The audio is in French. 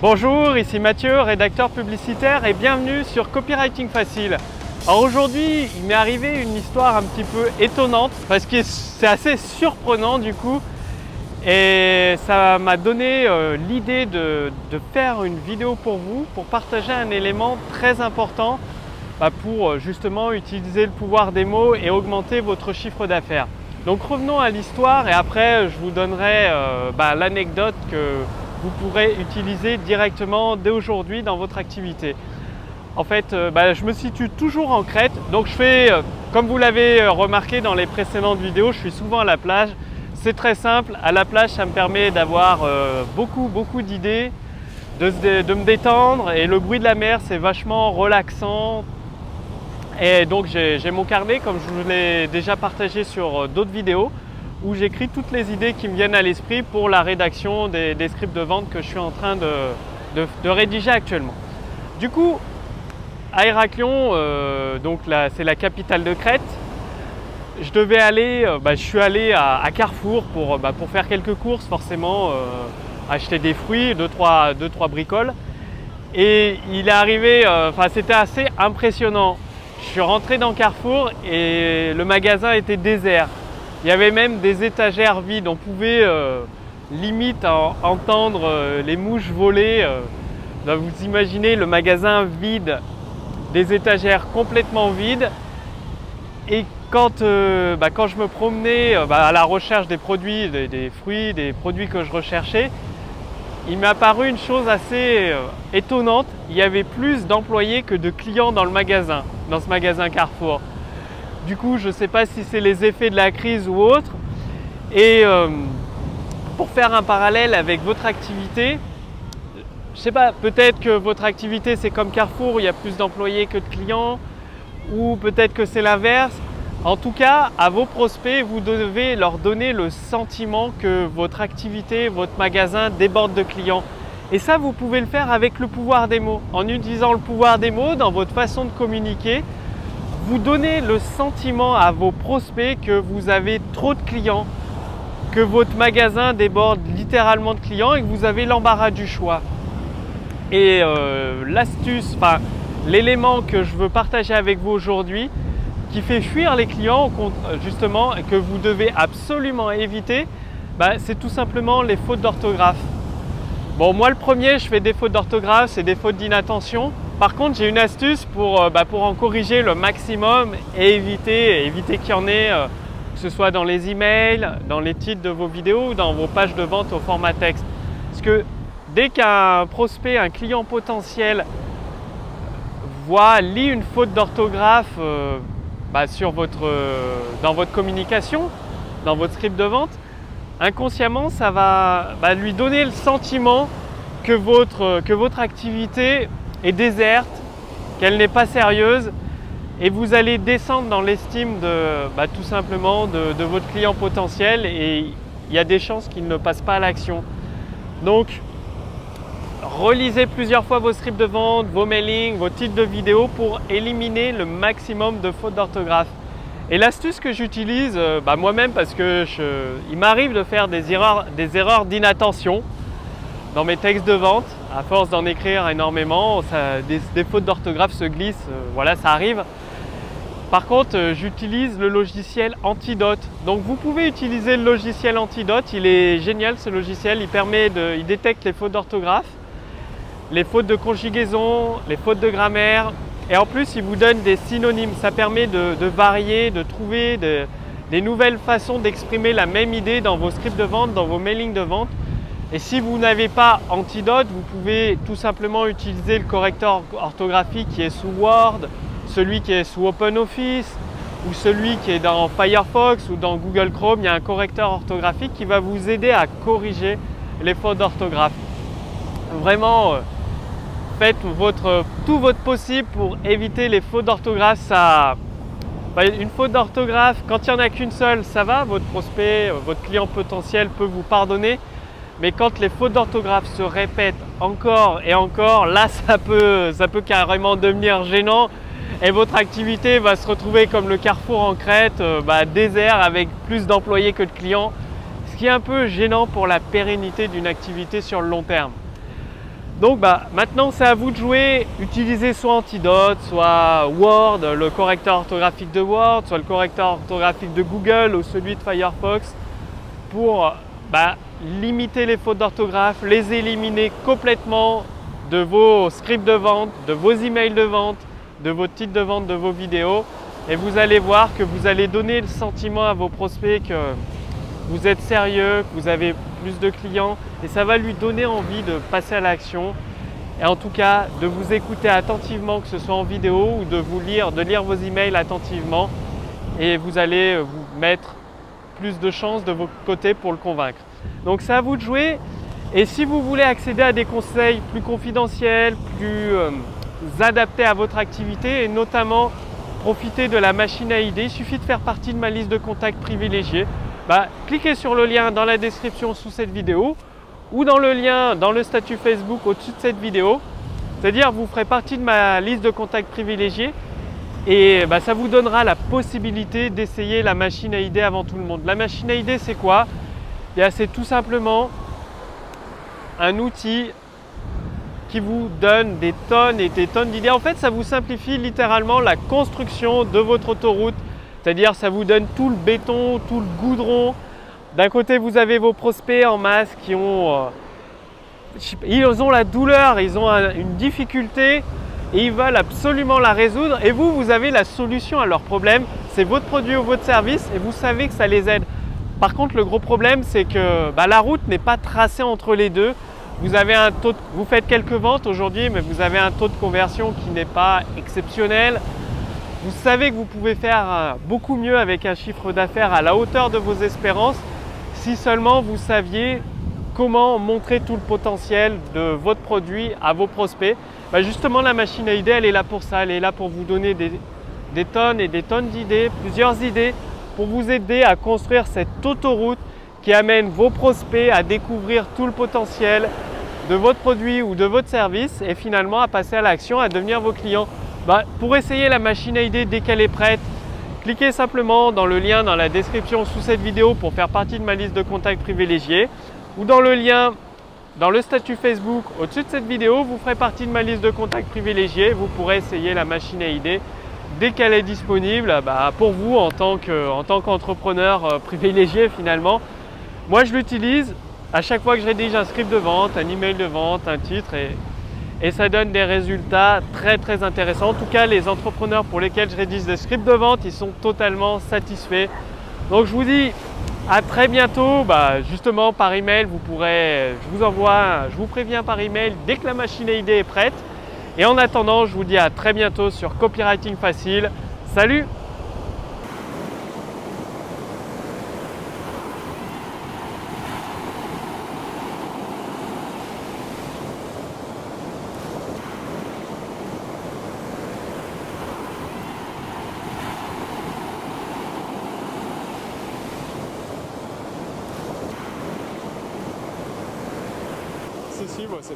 Bonjour, ici Mathieu, rédacteur publicitaire et bienvenue sur Copywriting Facile. Alors aujourd'hui, il m'est arrivé une histoire un petit peu étonnante parce que c'est assez surprenant du coup et ça m'a donné l'idée de faire une vidéo pour vous, pour partager un élément très important pour justement utiliser le pouvoir des mots et augmenter votre chiffre d'affaires. Donc revenons à l'histoire et après je vous donnerai l'anecdote que vous pourrez utiliser directement dès aujourd'hui dans votre activité. En fait, je me situe toujours en Crète, donc je fais, comme vous l'avez remarqué dans les précédentes vidéos, je suis souvent à la plage. C'est très simple, à la plage ça me permet d'avoir beaucoup d'idées, de me détendre et le bruit de la mer c'est vachement relaxant. Et donc j'ai mon carnet comme je vous l'ai déjà partagé sur d'autres vidéos où j'écris toutes les idées qui me viennent à l'esprit pour la rédaction des scripts de vente que je suis en train de rédiger actuellement. Du coup, à Héraclion, c'est la capitale de Crète, je devais aller, je suis allé à Carrefour pour faire quelques courses, forcément, acheter des fruits, deux, trois bricoles. Et il est arrivé, c'était assez impressionnant. Je suis rentré dans Carrefour et le magasin était désert. Il y avait même des étagères vides, on pouvait limite entendre les mouches voler. Vous imaginez le magasin vide, des étagères complètement vides. Et quand je me promenais à la recherche des produits, des fruits, des produits que je recherchais, il m'est apparu une chose assez étonnante. Il y avait plus d'employés que de clients dans ce magasin Carrefour. Du coup, je ne sais pas si c'est les effets de la crise ou autre. Et pour faire un parallèle avec votre activité, je ne sais pas, peut-être que votre activité c'est comme Carrefour, il y a plus d'employés que de clients, ou peut-être que c'est l'inverse. En tout cas, à vos prospects, vous devez leur donner le sentiment que votre activité, votre magasin déborde de clients. Et ça, vous pouvez le faire avec le pouvoir des mots. En utilisant le pouvoir des mots dans votre façon de communiquer, vous donnez le sentiment à vos prospects que vous avez trop de clients, que votre magasin déborde littéralement de clients et que vous avez l'embarras du choix. Et l'astuce, l'élément que je veux partager avec vous aujourd'hui, qui fait fuir les clients justement et que vous devez absolument éviter, c'est tout simplement les fautes d'orthographe. Bon, moi le premier, je fais des fautes d'orthographe, c'est des fautes d'inattention. Par contre, j'ai une astuce pour en corriger le maximum et éviter qu'il y en ait, que ce soit dans les emails, dans les titres de vos vidéos ou dans vos pages de vente au format texte. Parce que dès qu'un prospect, un client potentiel lit une faute d'orthographe dans votre communication, dans votre script de vente, inconsciemment, ça va lui donner le sentiment que votre activité est déserte, qu'elle n'est pas sérieuse et vous allez descendre dans l'estime tout simplement de votre client potentiel et il y a des chances qu'il ne passe pas à l'action. Donc, relisez plusieurs fois vos scripts de vente, vos mailings, vos titres de vidéos pour éliminer le maximum de fautes d'orthographe. Et l'astuce que j'utilise moi-même parce que il m'arrive de faire des erreurs d'inattention dans mes textes de vente, à force d'en écrire énormément, des fautes d'orthographe se glissent, ça arrive. Par contre, j'utilise le logiciel Antidote. Donc vous pouvez utiliser le logiciel Antidote, il est génial ce logiciel, il détecte les fautes d'orthographe, les fautes de conjugaison, les fautes de grammaire et en plus il vous donne des synonymes. Ça permet de varier, de trouver des nouvelles façons d'exprimer la même idée dans vos scripts de vente, dans vos mailings de vente. Et si vous n'avez pas Antidote, vous pouvez tout simplement utiliser le correcteur orthographique qui est sous Word, celui qui est sous OpenOffice ou celui qui est dans Firefox ou dans Google Chrome. Il y a un correcteur orthographique qui va vous aider à corriger les fautes d'orthographe. Vraiment, faites tout votre possible pour éviter les fautes d'orthographe. Une faute d'orthographe, quand il n'y en a qu'une seule, ça va, votre prospect, votre client potentiel peut vous pardonner. Mais quand les fautes d'orthographe se répètent encore et encore, là ça peut carrément devenir gênant et votre activité va se retrouver comme le Carrefour en Crète, désert avec plus d'employés que de clients, ce qui est un peu gênant pour la pérennité d'une activité sur le long terme. Donc maintenant c'est à vous de jouer, utilisez soit Antidote, soit Word, le correcteur orthographique de Word, soit le correcteur orthographique de Google ou celui de Firefox pour limiter les fautes d'orthographe, les éliminer complètement de vos scripts de vente, de vos emails de vente, de vos titres de vente, de vos vidéos. Et vous allez voir que vous allez donner le sentiment à vos prospects que vous êtes sérieux, que vous avez plus de clients et ça va lui donner envie de passer à l'action et en tout cas de vous écouter attentivement, que ce soit en vidéo ou de lire vos emails attentivement et vous allez vous mettre plus de chances de votre côté pour le convaincre. Donc c'est à vous de jouer et si vous voulez accéder à des conseils plus confidentiels, plus adaptés à votre activité et notamment profiter de la machine à idées, il suffit de faire partie de ma liste de contacts privilégiés. Cliquez sur le lien dans la description sous cette vidéo ou dans le lien dans le statut Facebook au-dessus de cette vidéo. C'est-à-dire vous ferez partie de ma liste de contacts privilégiés et ça vous donnera la possibilité d'essayer la machine à idées avant tout le monde. La machine à idées, c'est quoi? C'est tout simplement un outil qui vous donne des tonnes et des tonnes d'idées. En fait, ça vous simplifie littéralement la construction de votre autoroute. C'est-à-dire ça vous donne tout le béton, tout le goudron. D'un côté, vous avez vos prospects en masse qui ont, ils ont la douleur, ils ont une difficulté et ils veulent absolument la résoudre. Et vous avez la solution à leur problème. C'est votre produit ou votre service et vous savez que ça les aide. Par contre, le gros problème, c'est que la route n'est pas tracée entre les deux. Vous faites quelques ventes aujourd'hui, mais vous avez un taux de conversion qui n'est pas exceptionnel. Vous savez que vous pouvez faire beaucoup mieux avec un chiffre d'affaires à la hauteur de vos espérances si seulement vous saviez comment montrer tout le potentiel de votre produit à vos prospects. Justement, la machine à idées, elle est là pour ça. Elle est là pour vous donner des tonnes et des tonnes d'idées, plusieurs idées, pour vous aider à construire cette autoroute qui amène vos prospects à découvrir tout le potentiel de votre produit ou de votre service et finalement à passer à l'action, à devenir vos clients. Pour essayer la machine à idées dès qu'elle est prête, cliquez simplement dans le lien dans la description sous cette vidéo pour faire partie de ma liste de contacts privilégiés ou dans le lien dans le statut Facebook au-dessus de cette vidéo, vous ferez partie de ma liste de contacts privilégiés. Vous pourrez essayer la machine à idées dès qu'elle est disponible pour vous en tant qu'entrepreneur privilégié finalement. Moi, je l'utilise à chaque fois que je rédige un script de vente, un email de vente, un titre et ça donne des résultats très très intéressants. En tout cas, les entrepreneurs pour lesquels je rédige des scripts de vente, ils sont totalement satisfaits. Donc je vous dis à très bientôt, justement par email, je vous préviens par email dès que la machine à idées est prête. Et en attendant, je vous dis à très bientôt sur Copywriting Facile. Salut! Si, moi c'est...